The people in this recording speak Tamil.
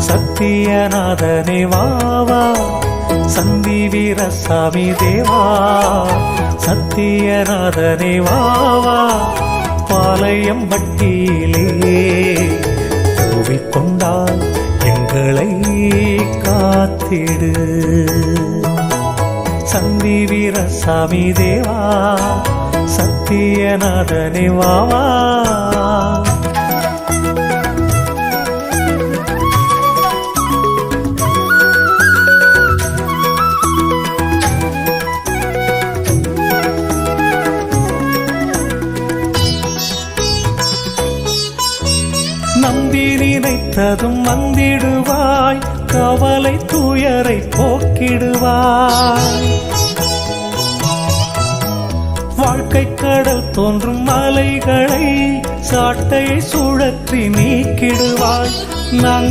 சத்தியநாதனே வாவா சந்தி வீரசாமி தேவா சத்தியநாதனே வாவா பாளையம் பட்டியிலே கொண்டால் எங்களை காத்திடு சந்தி வீரசாமி தேவா சத்தியநாதனே வாவா நம்பி நினைத்ததும் வந்திடுவாய் கவலை துயரை போக்கிடுவாய் வாழ்க்கை கடல் தோன்றும் மலைகளை சாட்டையை சுழற்றி நீக்கிடுவாய் நாங்கள்